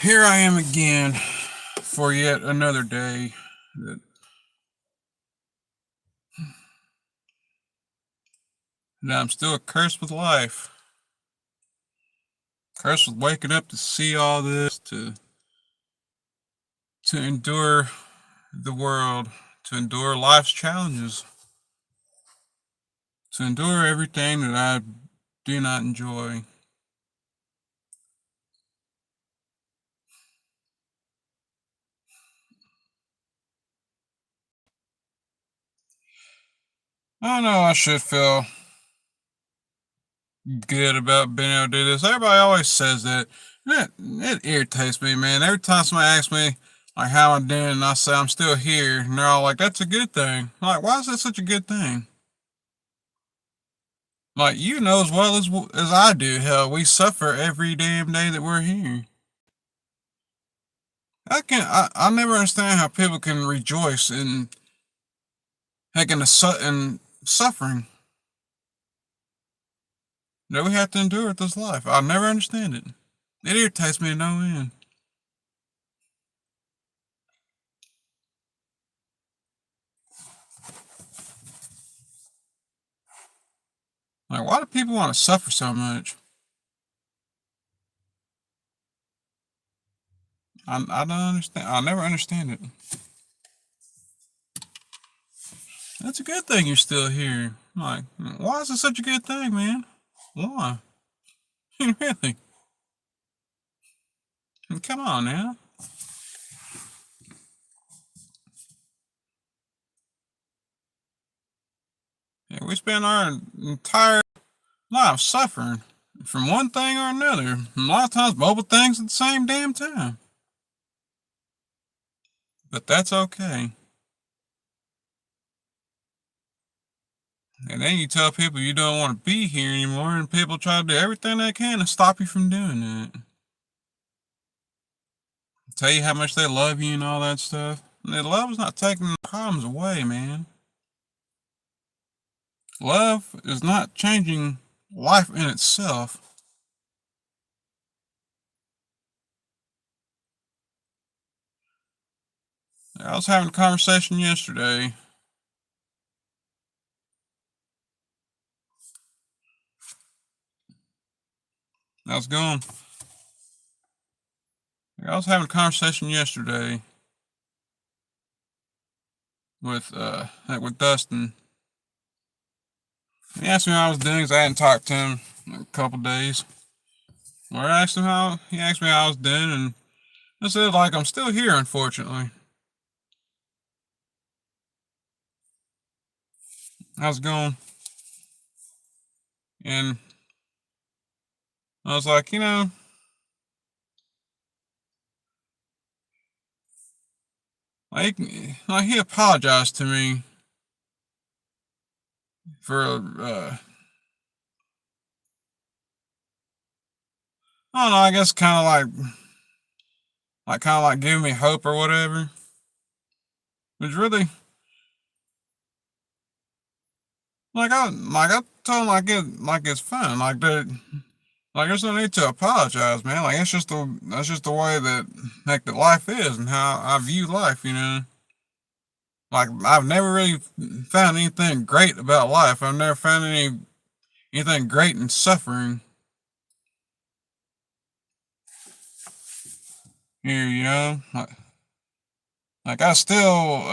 Here I am again for yet another day that I'm still cursed with life. Cursed with waking up to see all this, to endure the world, to endure life's challenges, to endure everything that I do not enjoy. I know I should feel good about being able to do this. Everybody always says that. It irritates me, man. Every time somebody asks me like how I'm doing, and I say I'm still here, and they're all like, "That's a good thing." I'm like, why is that such a good thing? Like you know as well as I do, hell, we suffer every damn day that we're here. I never understand how people can rejoice in in suffering that we have to endure with this life. I'll never understand it. It irritates me to no end. Like, why do people want to suffer so much? I don't understand. I'll never understand it. That's a good thing you're still here. Like, why is it such a good thing, man? Why? Really? Come on now. Yeah, we spend our entire life suffering from one thing or another. A lot of times, both things at the same damn time. But that's okay. And then you tell people you don't want to be here anymore, and people try to do everything they can to stop you from doing that. Tell you how much they love you and all that stuff. And that love is not taking the problems away, man. Love is not changing life in itself. I was having a conversation yesterday. I was going. I was having a conversation yesterday with Dustin. He asked me how I was doing because I hadn't talked to him in a couple days. Well, I asked him how he asked me how I was doing, and I said like I'm still here, unfortunately. How's it going? And I was like, like, like he apologized to me for I don't know, I guess kind of like giving me hope or whatever. Which really I told him like it's fine. Like there's no need to apologize, man. Like that's just the way that that life is and how I view life, you know. Like I've never really found anything great about life. I've never found anything great in suffering here, you know. Like I still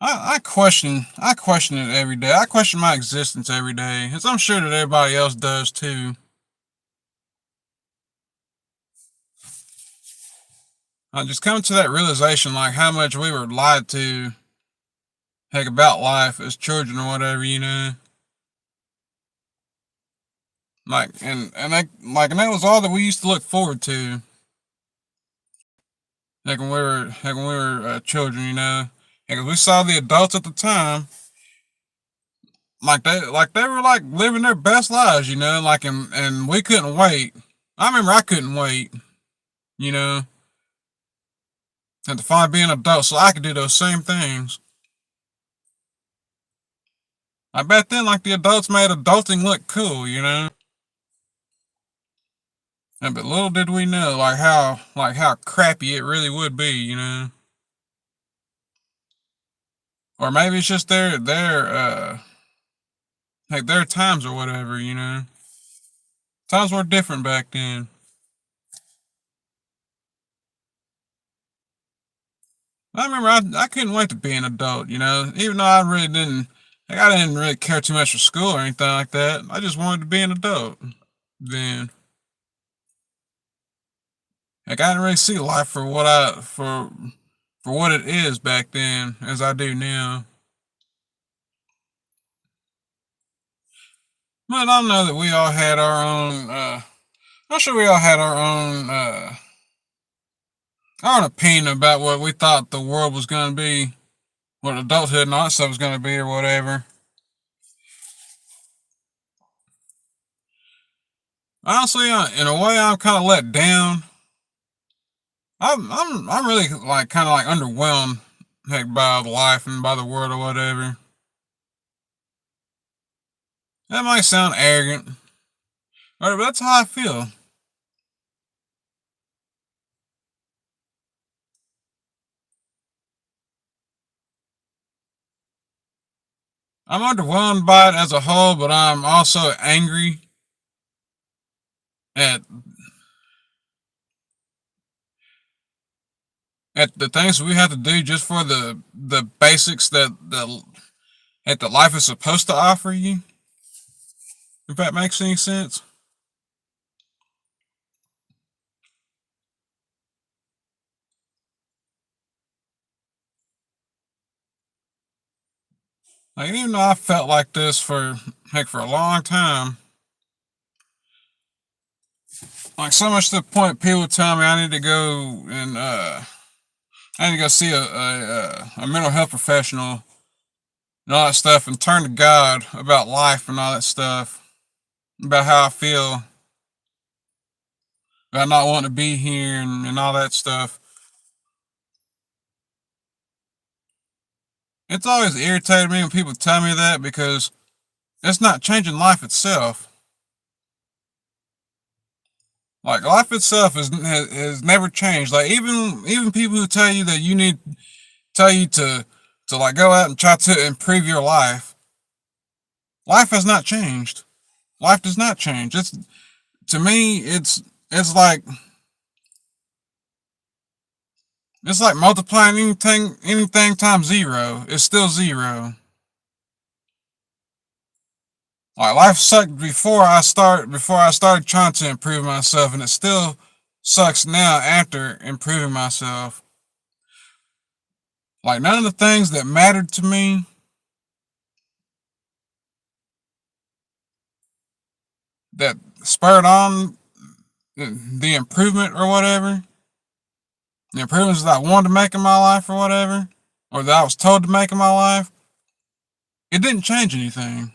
I question it every day. I question my existence every day, as I'm sure that everybody else does too. I just come to that realization, like how much we were lied to, heck, about life as children or whatever, you know. Like and that was all that we used to look forward to, like when we were children, you know. And we saw the adults at the time, like they were like living their best lives, you know. Like and we couldn't wait. I remember I couldn't wait, you know, and to finally be an adult so I could do those same things. I bet then like the adults made adulting look cool, you know. Yeah, but little did we know, like how crappy it really would be, you know. Or maybe it's just their times or whatever, you know. Times were different back then. I remember I couldn't wait to be an adult, you know. Even though I didn't really care too much for school or anything like that. I just wanted to be an adult. Then, like, I didn't really see life for what it is back then as I do now. But I know that we all had our own. I'm sure we all had our own opinion about what we thought the world was going to be, what adulthood and all that stuff was going to be, or whatever. Honestly, in a way, I'm kind of let down. I'm really like kind of like underwhelmed, heck, by life and by the world or whatever. That might sound arrogant, but that's how I feel. I'm underwhelmed by it as a whole, but I'm also angry at the things we have to do just for the basics that life is supposed to offer you. If that makes any sense. Like even though I felt like this for a long time, like so much to the point people tell me I need to go and I need to go see a mental health professional and all that stuff and turn to God about life and all that stuff, about how I feel, about not wanting to be here and all that stuff. It's always irritated me when people tell me that because it's not changing life itself. Like life itself has never changed. Like even people who tell you that you need tell you to like go out and try to improve your life. Life has not changed. Life does not change. It's to me it's like it's like multiplying anything times zero. It's still zero. Like life sucked before I started trying to improve myself, and it still sucks now after improving myself. Like none of the things that mattered to me that spurred on the improvement or whatever, the improvements that I wanted to make in my life or whatever, or that I was told to make in my life, it didn't change anything.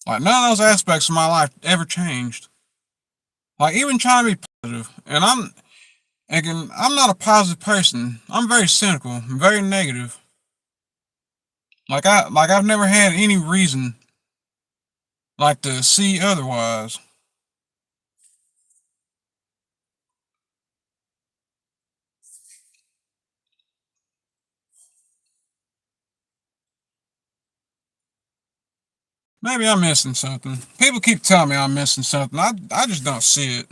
Like none of those aspects of my life ever changed. Like even trying to be positive, and I'm not a positive person. I'm very cynical. I'm very negative. I've never had any reason like to see otherwise. Maybe I'm missing something. People keep telling me I'm missing something. I just don't see it.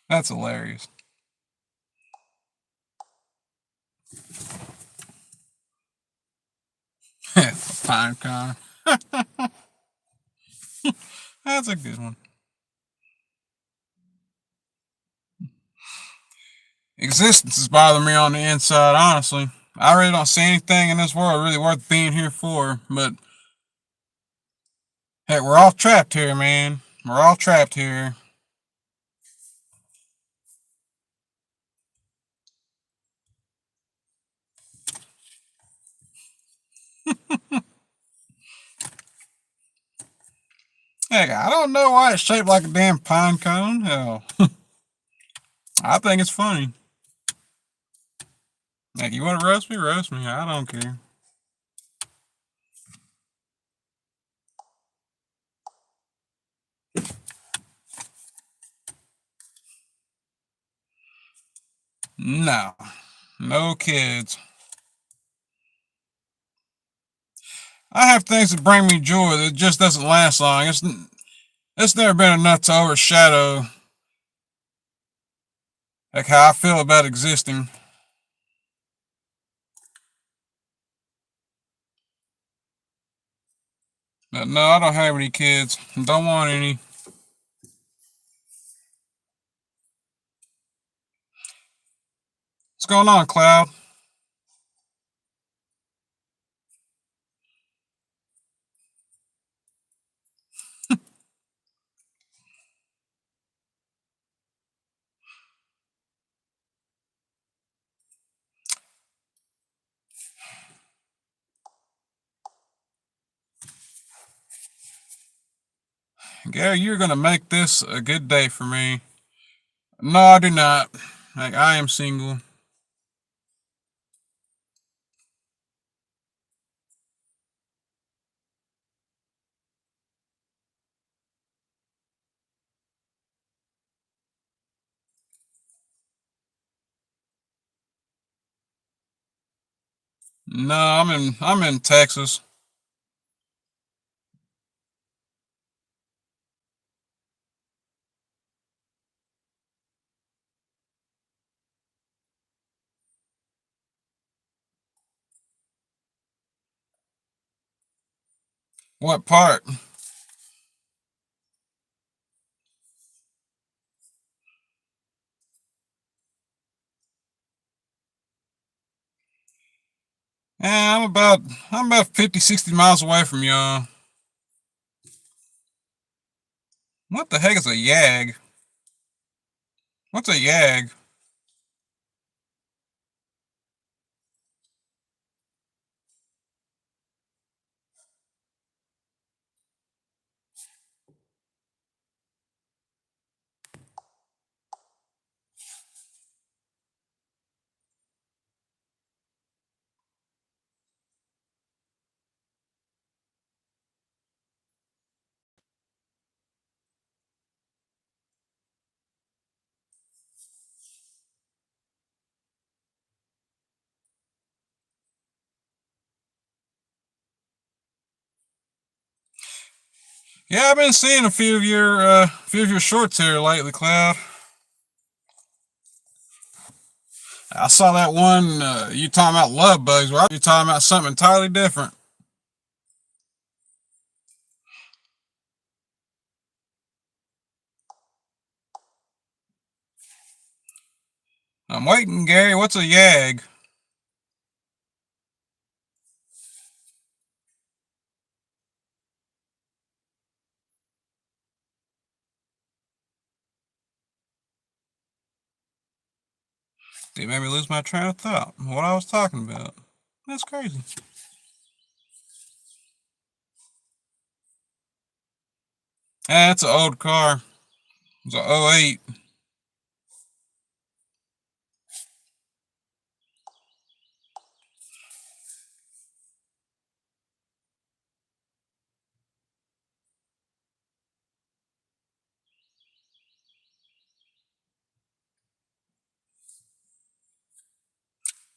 That's hilarious. Pinecone. That's a good one. Existence is bothering me on the inside, honestly. I really don't see anything in this world really worth being here for, but hey, we're all trapped here, man. We're all trapped here. Heck, I don't know why it's shaped like a damn pine cone. Hell, I think it's funny. Like, you want to roast me? Roast me. I don't care. No. No kids. I have things that bring me joy that just doesn't last long. It's never been enough to overshadow like how I feel about existing. But no, I don't have any kids. Don't want any. What's going on, Cloud? Gary, you're gonna make this a good day for me. No, I do not. Like, I am single. No, I'm in Texas. What part? Yeah, I'm about 50, 60 miles away from y'all. What the heck is a yag? What's a yag? Yeah, I've been seeing a few of your shorts here lately, Cloud. I saw that one. You talking about love bugs? Well, you talking about something entirely different. I'm waiting, Gary. What's a yag? It made me lose my train of thought. What I was talking about. That's crazy. That's an old car. It's a '08.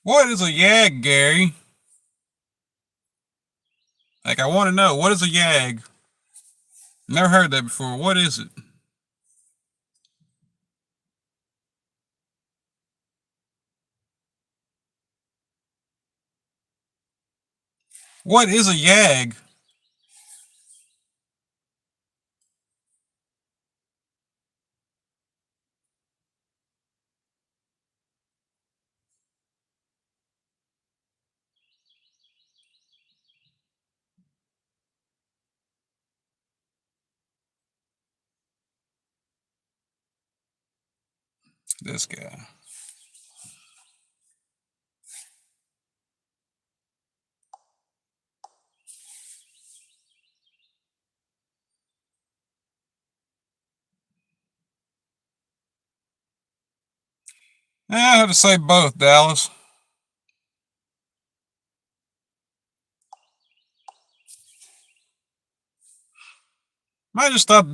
What is a yag, Gary? Like, I want to know. What is a yag? Never heard that before. What is it? What is a yag? This guy. I have to say both, Dallas. I just thought,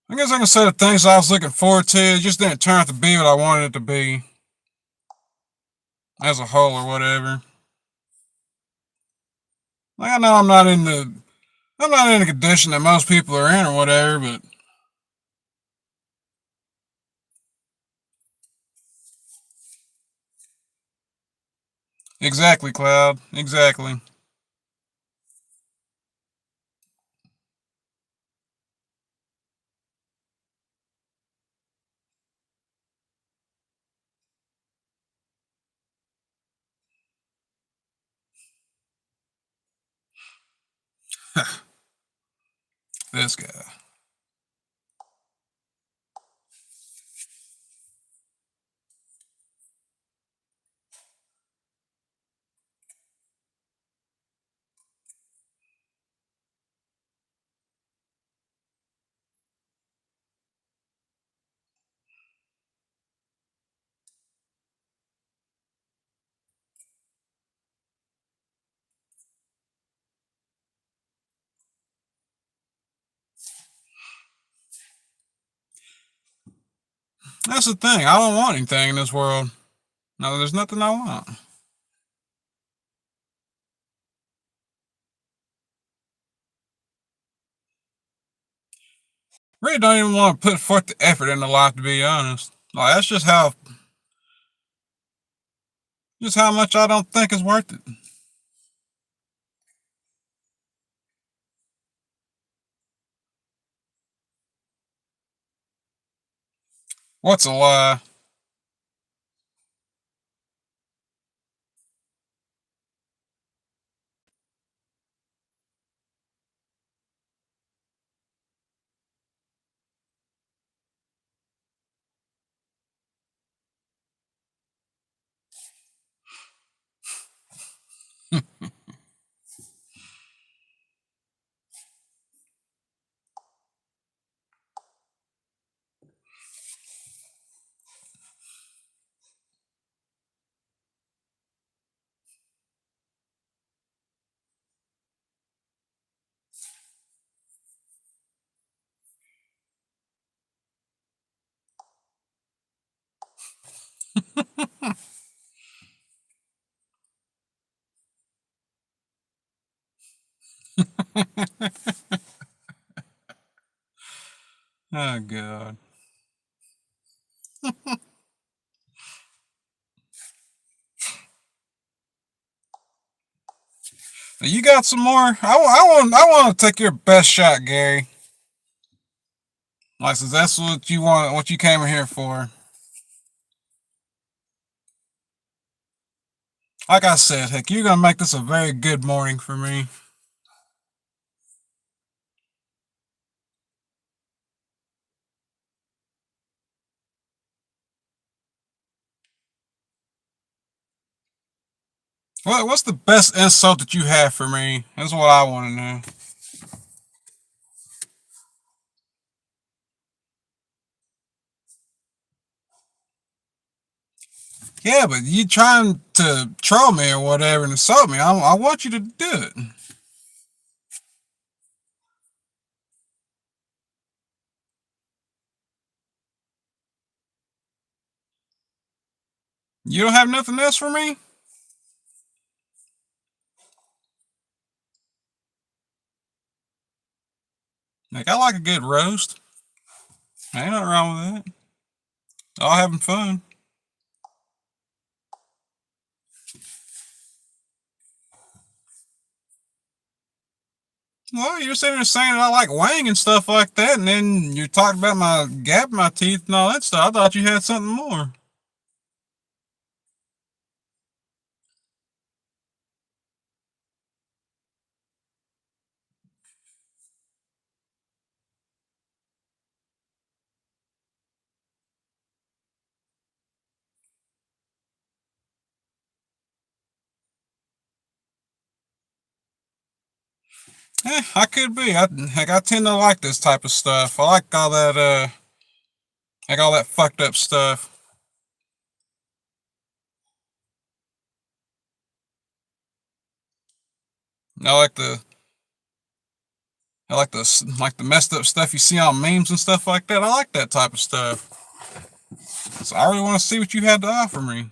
I guess I can say the things I was looking forward to, it just didn't turn out to be what I wanted it to be as a whole or whatever. Like I know I'm not in the condition that most people are in or whatever, but exactly, Cloud, exactly. This guy. That's the thing. I don't want anything in this world. No, there's nothing I want. Really don't even want to put forth the effort into life, to be honest. Like that's just how much I don't think is worth it. What's a lie? Oh god. You got some more? I want to take your best shot, Gary. Like, since that's what you want, what you came in here for. Like I said, heck, you're gonna make this a very good morning for me. What's the best insult that you have for me? That's what I want to know. Yeah, but you trying to troll me or whatever and insult me. I want you to do it. You don't have nothing else for me? Like, I like a good roast. Ain't nothing wrong with that. All having fun. Well, you're sitting there saying I like Wang and stuff like that, and then you're talking about my gap in my teeth and all that stuff. I thought you had something more. I could be. I tend to like this type of stuff. I like all that fucked up stuff. I like the I like the messed up stuff you see on memes and stuff like that. I like that type of stuff. So I really want to see what you had to offer me.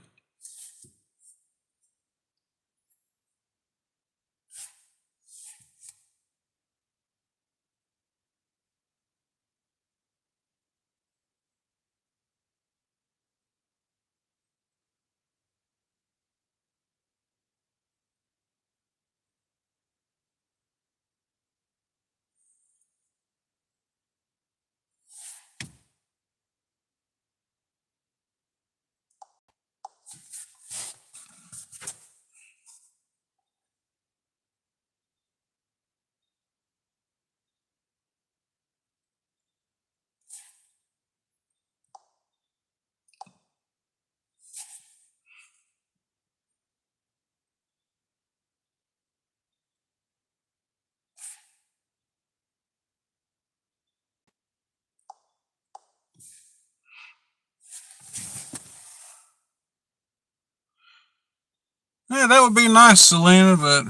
Yeah, that would be nice, Selena, but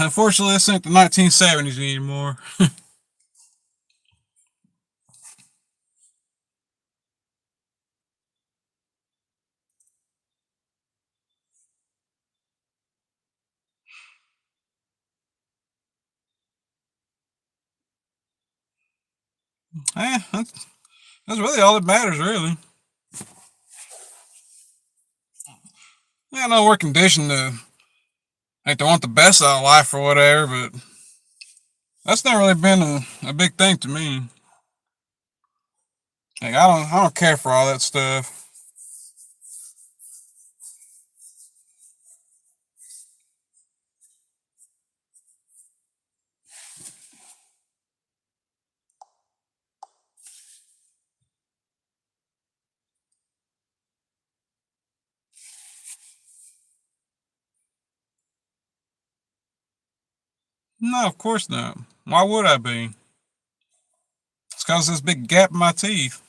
unfortunately, this ain't the 1970s anymore. That's really all that matters, really. Yeah, I know we're conditioned to like to want the best out of life or whatever, but that's not really been a big thing to me. Like I don't care for all that stuff. No, of course not. Why would I be? It's cause this big gap in my teeth.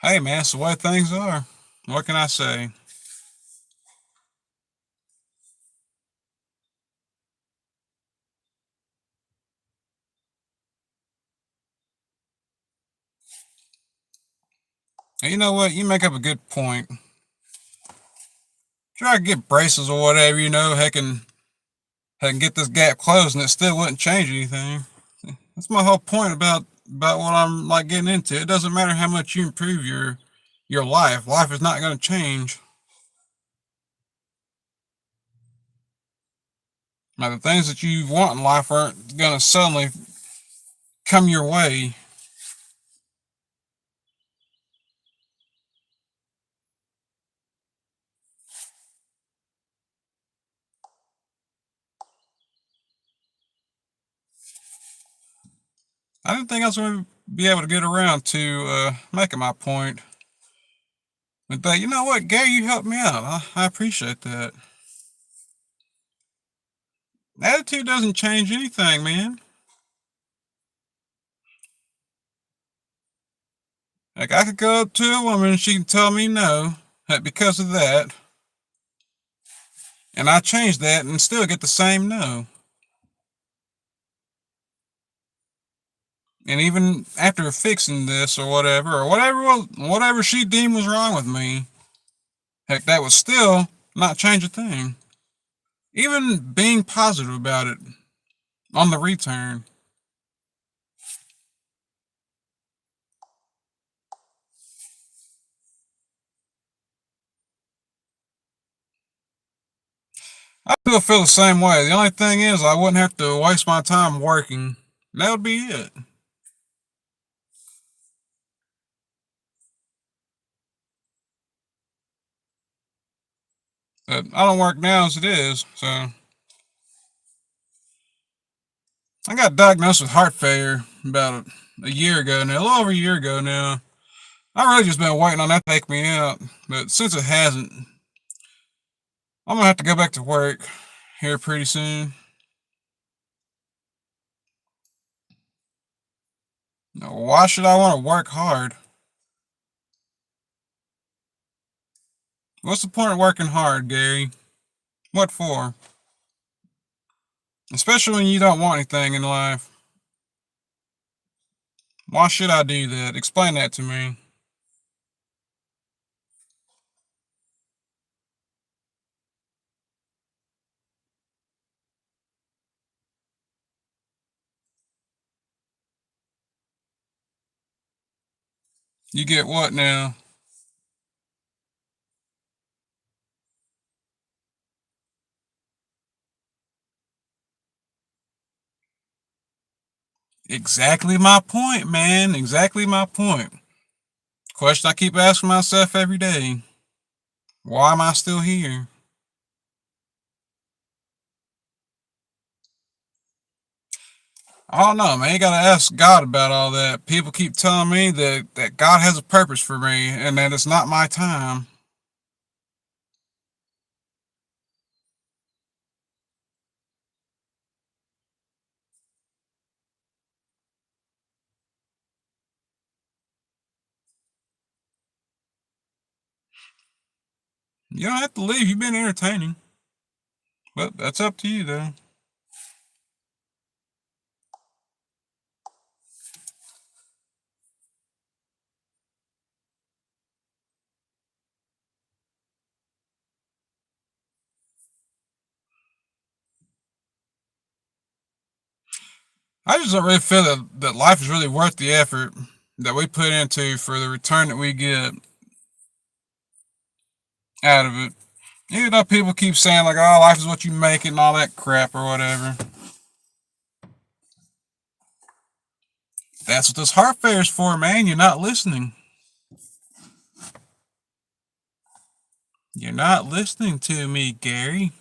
Hey man, it's the way things are. What can I say? And you know what? You make up a good point. Try to get braces or whatever, heck and get this gap closed and it still wouldn't change anything. That's my whole point about what I'm like getting into. It doesn't matter how much you improve your life. Life is not gonna change. Now the things that you want in life aren't gonna suddenly come your way. I didn't think I was gonna be able to get around to making my point. But you know what, Gary, you helped me out. I appreciate that. Attitude doesn't change anything, man. Like I could go up to a woman and she can tell me no, because of that, and I change that and still get the same no. And even after fixing this or whatever she deemed was wrong with me, heck, that would still not change a thing. Even being positive about it on the return. I still feel the same way. The only thing is, I wouldn't have to waste my time working. That would be it. But I don't work now as it is, so I got diagnosed with heart failure about a year ago now, a little over a year ago now. I really just been waiting on that to take me out, but since it hasn't, I'm gonna have to go back to work here pretty soon. Now, why should I want to work hard? What's the point of working hard, Gary? What for? Especially when you don't want anything in life. Why should I do that? Explain that to me. You get what now? Exactly my point, man. Exactly my point. Question I keep asking myself every day. Why am I still here? I don't know, man. You gotta ask God about all that. People keep telling me that God has a purpose for me and that it's not my time. You don't have to leave. You've been entertaining. But that's up to you, though. I just don't really feel that life is really worth the effort that we put into for the return that we get out of it. Even though people keep saying, like, oh, life is what you make it and all that crap or whatever. That's what this heart fair is for, man. You're not listening. You're not listening to me, Gary.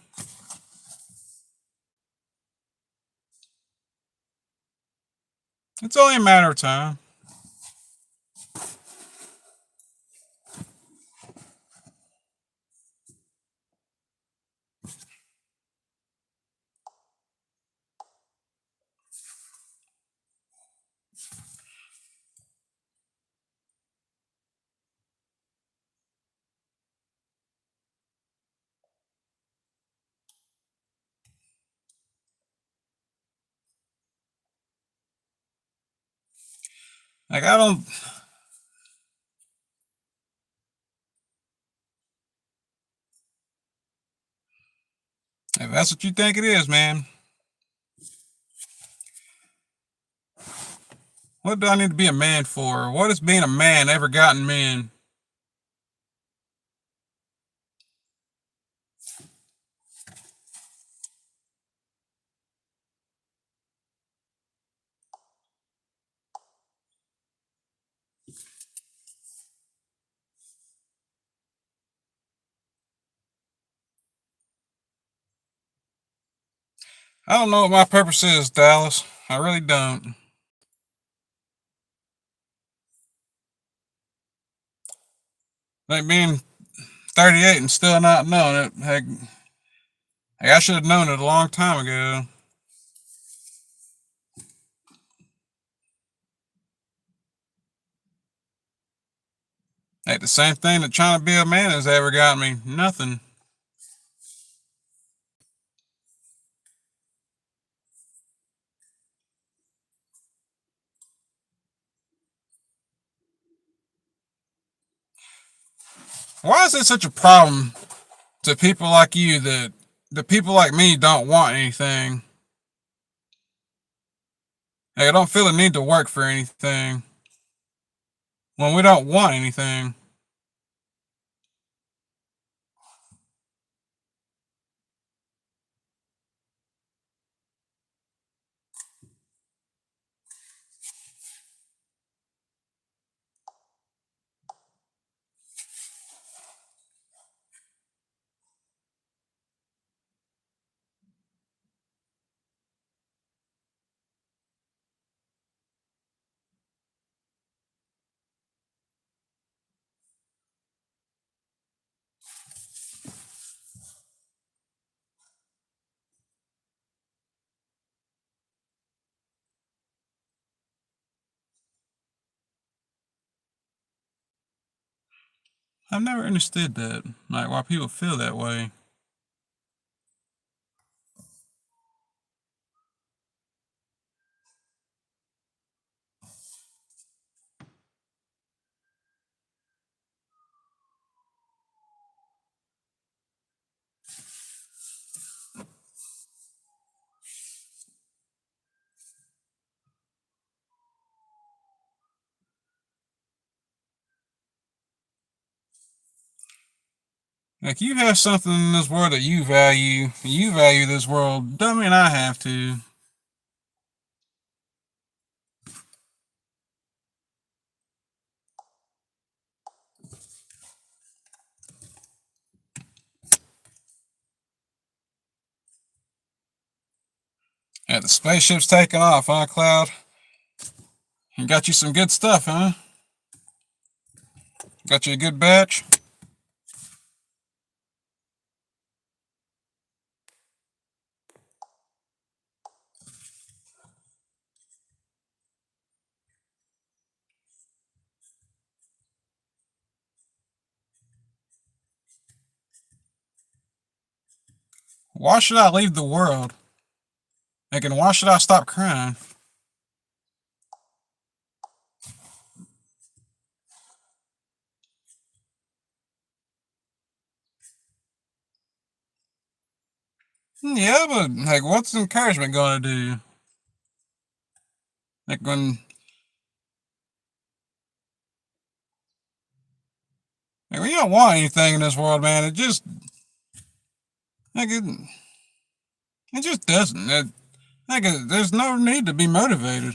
It's only a matter of time. Like, I don't. If that's what you think it is, man, what do I need to be a man for? What has being a man ever gotten men? I don't know what my purpose is, Dallas. I really don't. Like being 38 and still not knowing it. Heck, I should have known it a long time ago. Like the same thing that trying to be a man has ever got me. Nothing. Why is it such a problem to people like you that the people like me don't want anything? Like, I don't feel the need to work for anything when we don't want anything. I've never understood that, like why people feel that way. Like you have something in this world that you value. You value this world. Don't mean I have to. Yeah, the spaceship's taking off, huh, Cloud? You got you some good stuff, huh? Got you a good batch? Why should I leave the world? Thinking, why should I stop crying? Yeah, but like, what's encouragement gonna do? Like when you don't want anything in this world, man, it just like it just doesn't. There's no need to be motivated.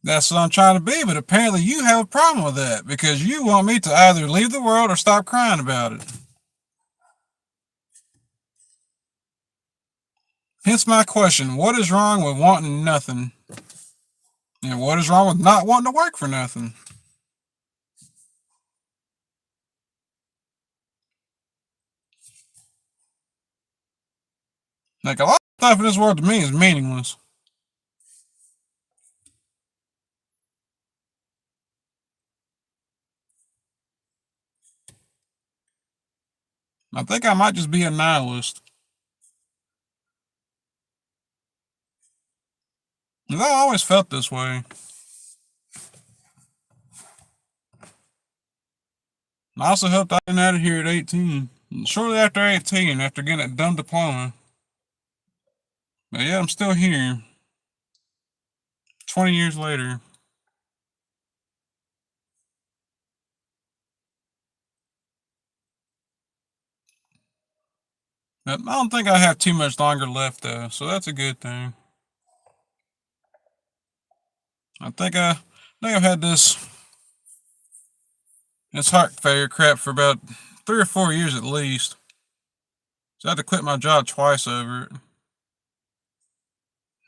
That's what I'm trying to be, but apparently you have a problem with that because you want me to either leave the world or stop crying about it. Hence my question, what is wrong with wanting nothing? And what is wrong with not wanting to work for nothing? Like a lot of stuff in this world to me is meaningless. I think I might just be a nihilist. And I always felt this way. I also helped out in out of here at 18. Shortly after 18, after getting a dumb diploma. But yeah, I'm still here. 20 years later. But I don't think I have too much longer left though, so that's a good thing. I think I've had this heart failure crap for about 3 or 4 years at least. So I had to quit my job twice over it.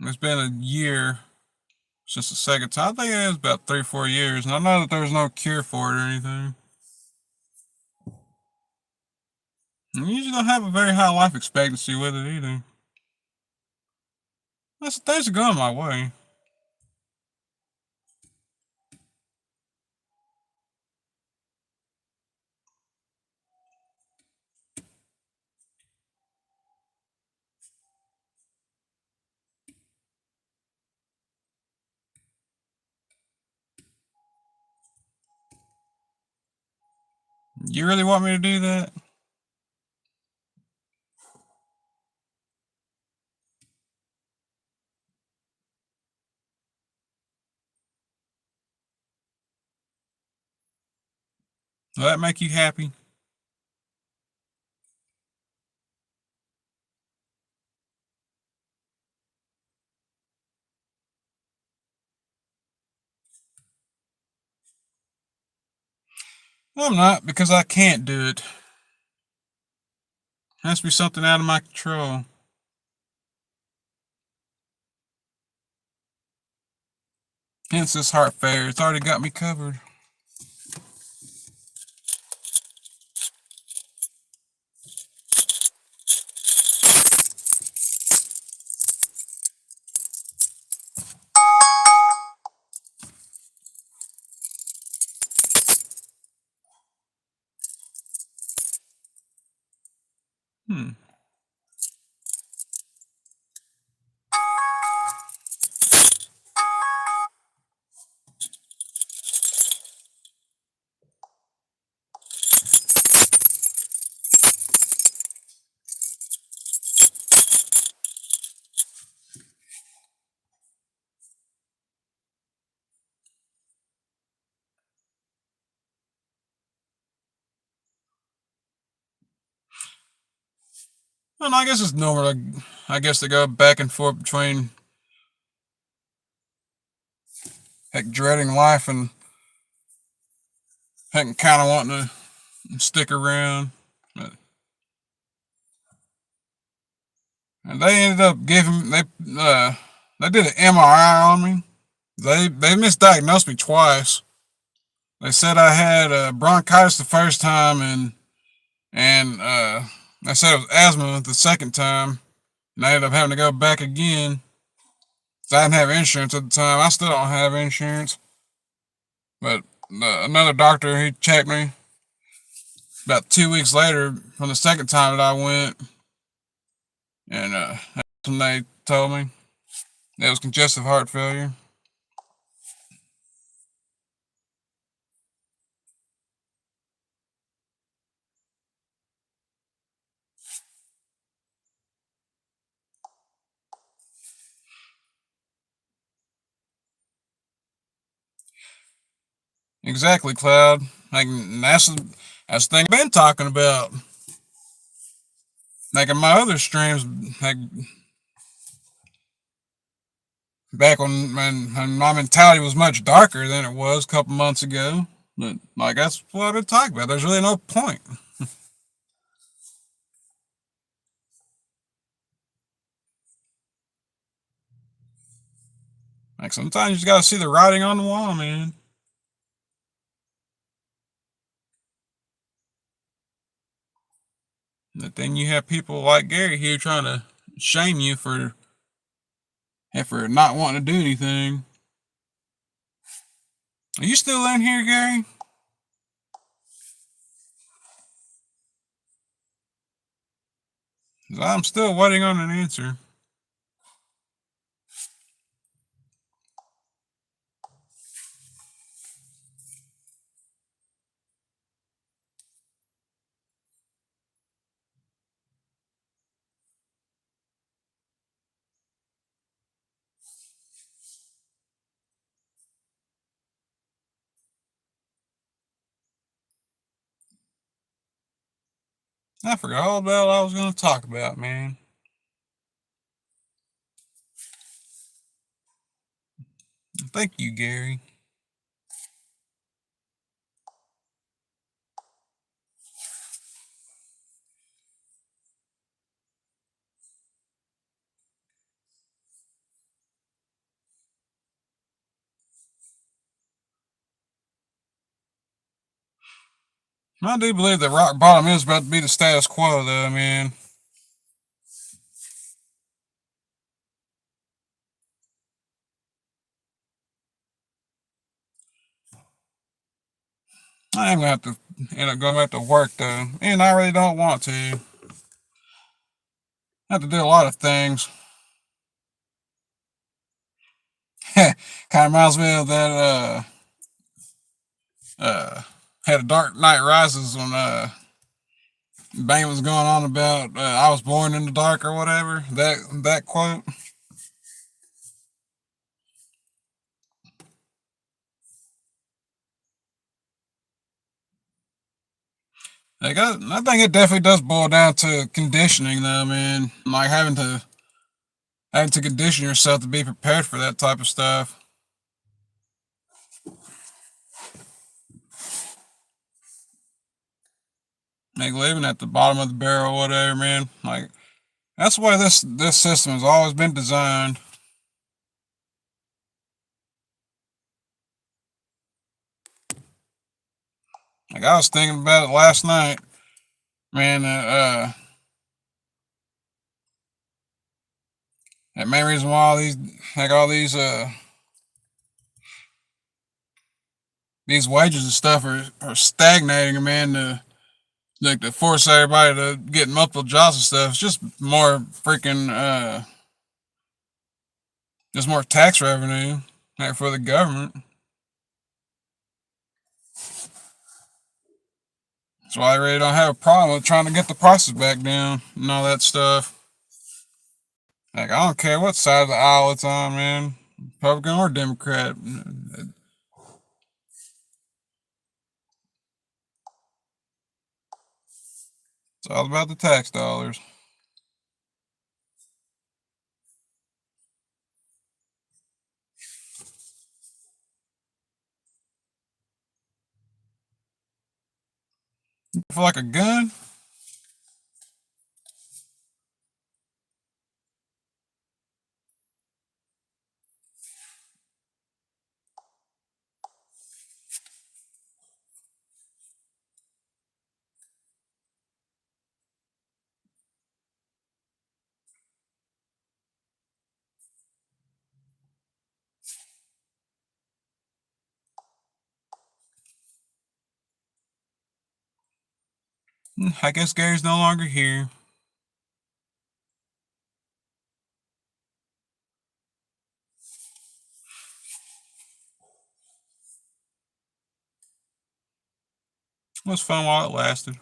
It's been a year since the second time. I think it was about 3 or 4 years, and I know that there was no cure for it or anything. And you usually don't have a very high life expectancy with it either. Things are going my way. You really want me to do that? Will that make you happy? I'm not, because I can't do it. It has to be something out of my control. Hence this heart failure. It's already got me covered. Hmm. Well, I guess it's normal. I guess they go back and forth between heck dreading life and heck kind of wanting to stick around. But, and they ended up giving they did an MRI on me. They misdiagnosed me twice. They said I had bronchitis the first time, and they said it was asthma the second time, and I ended up having to go back again. So I didn't have insurance at the time. I still don't have insurance. But another doctor, he checked me about 2 weeks later from the second time that I went, and that's when they told me it was congestive heart failure. Exactly, Cloud. Like that's the thing I've been talking about. Like in my other streams, like back when my mentality was much darker than it was a couple months ago. But like that's what I've been talking about. There's really no point. Like sometimes you just gotta see the writing on the wall, man. But then you have people like Gary here trying to shame you for not wanting to do anything. Are you still in here, Gary? 'Cause I'm still waiting on an answer. I forgot all about what I was going to talk about, man. Thank you, Gary. I do believe that rock bottom is about to be the status quo, though, man. I am going to have to end up going back to work, though. And I really don't want to. I have to do a lot of things. Kind of reminds me of that, had a Dark Knight Rises when, Bane was going on about, I was born in the dark or whatever. That quote. Like, I think it definitely does boil down to conditioning, though, man. Like having to condition yourself to be prepared for that type of stuff. Like living at the bottom of the barrel, or whatever, man. Like that's the way this system has always been designed. Like I was thinking about it last night, man. That main reason why all these wages and stuff are stagnating, man. like to force everybody to get multiple jobs and stuff. It's just more freaking, just more tax revenue, like for the government. That's why I really don't have a problem with trying to get the prices back down and all that stuff. Like, I don't care what side of the aisle it's on, man. Republican or Democrat. It's all about the tax dollars. For like a gun? I guess Gary's no longer here. It was fun while it lasted.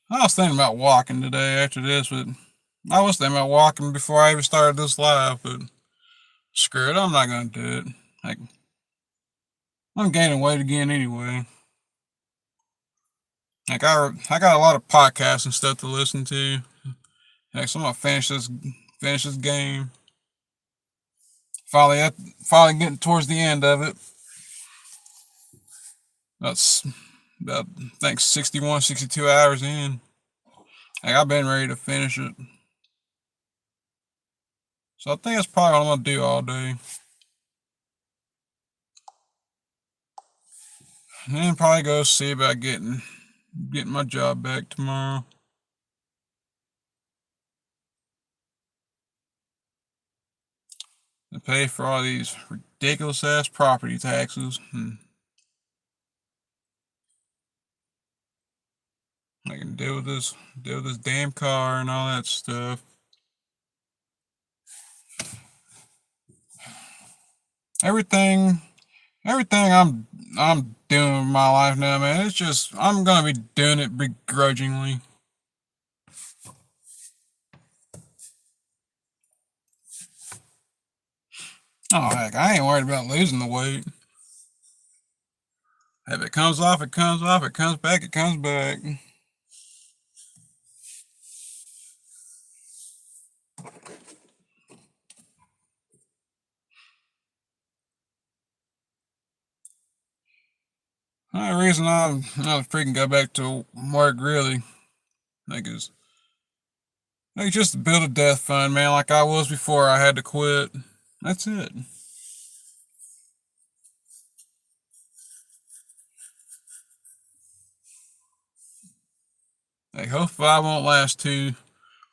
I was thinking about walking today after this, but I was thinking about walking before I even started this live, but screw it, I'm not gonna do it. Like, I'm gaining weight again anyway. Like, I got a lot of podcasts and stuff to listen to. Like, so I'm gonna finish this game. Finally, finally getting towards the end of it. That's about, I think, 61, 62 hours in. Like, I've been ready to finish it. So I think that's probably what I'm gonna do all day. And then probably go see about getting my job back tomorrow. To pay for all these ridiculous ass property taxes. And I can deal with this damn car and all that stuff. Everything, everything I'm doing in my life now, man. It's just I'm gonna be doing it begrudgingly. Oh heck, I ain't worried about losing the weight. If it comes off, it comes off. It comes back, it comes back. The only reason I freaking go back to work really, like, is like just to build a death fund, man, like I was before I had to quit. That's it. Like, hopefully I won't last too.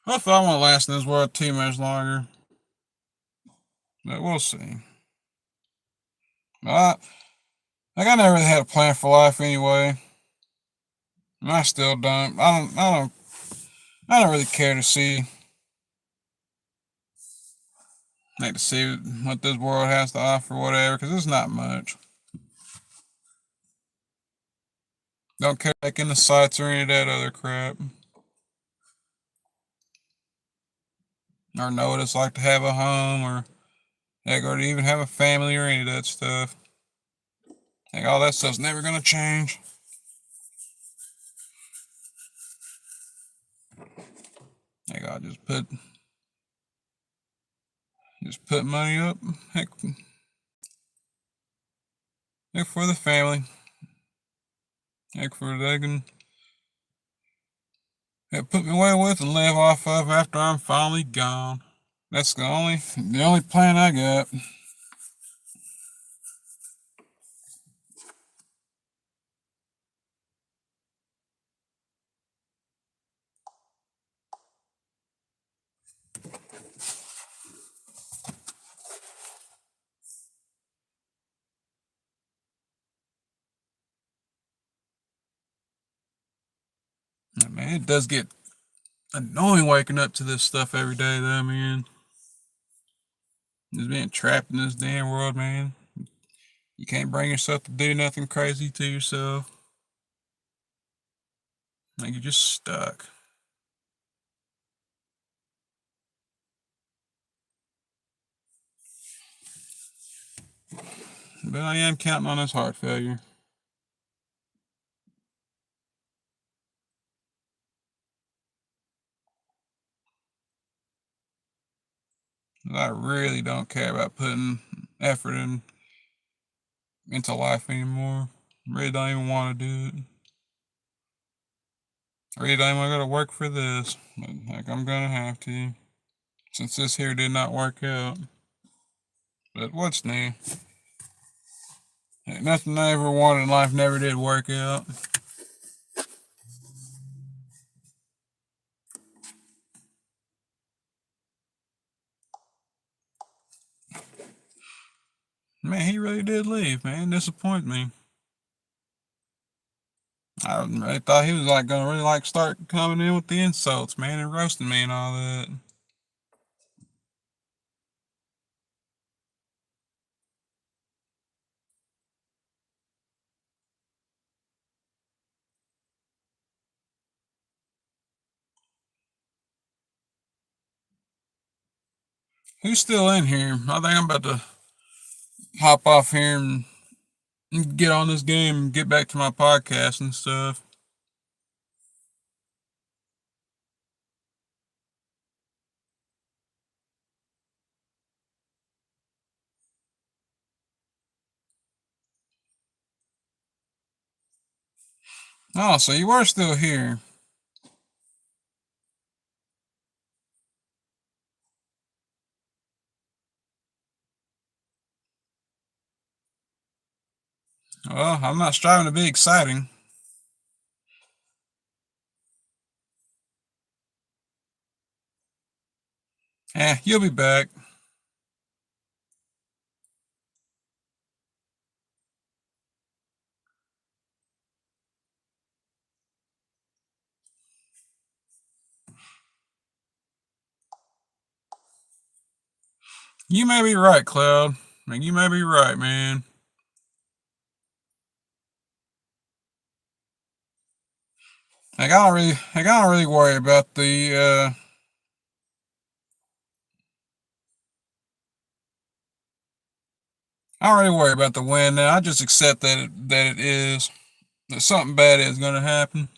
Hopefully I won't last in this world too much longer. But we'll see. But like, I never really had a plan for life anyway. And I still don't. I don't really care to see, like, to see what this world has to offer, whatever, because it's not much. Don't care like in the sights or any of that other crap. Or know what it's like to have a home, or heck, or to even have a family or any of that stuff. Like, all that stuff's never gonna change. Like, I'll just put money up. Heck, heck for the family. Heck for they can put me away with and live off of after I'm finally gone. That's the only plan I got. It does get annoying waking up to this stuff every day, though, man. Just being trapped in this damn world, man. You can't bring yourself to do nothing crazy to yourself. Like, you're just stuck. But I am counting on this heart failure. I really don't care about putting effort into life anymore. Really don't even want to do it. I really don't even want to go to work for this. But like, I'm gonna have to. Since this here did not work out. But what's new? Ain't nothing I ever wanted in life never did work out. Man, he really did leave, man. Disappoint me. I really thought he was like gonna really like start coming in with the insults, man, and roasting me and all that. Who's still in here? I think I'm about to hop off here and get on this game and get back to my podcast and stuff. Oh, so you are still here. Well, I'm not striving to be exciting. You'll be back. You may be right, Cloud. Like, you may be right, man. I don't really worry about I don't really worry about the win now. I just accept that it is, that something bad is gonna happen.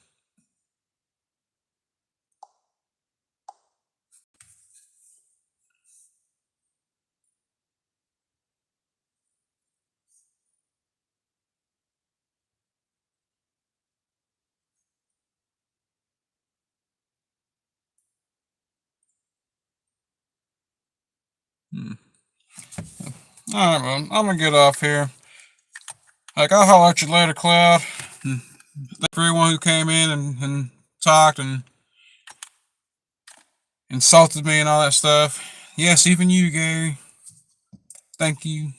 Hmm. All right, well, I'm gonna get off here. Like, I'll holler at you later, Cloud. And thank everyone who came in and talked and insulted me and all that stuff. Yes, even you, Gary. Thank you.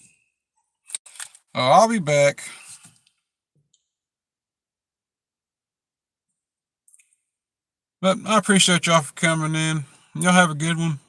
Oh, I'll be back. But I appreciate y'all for coming in. Y'all have a good one.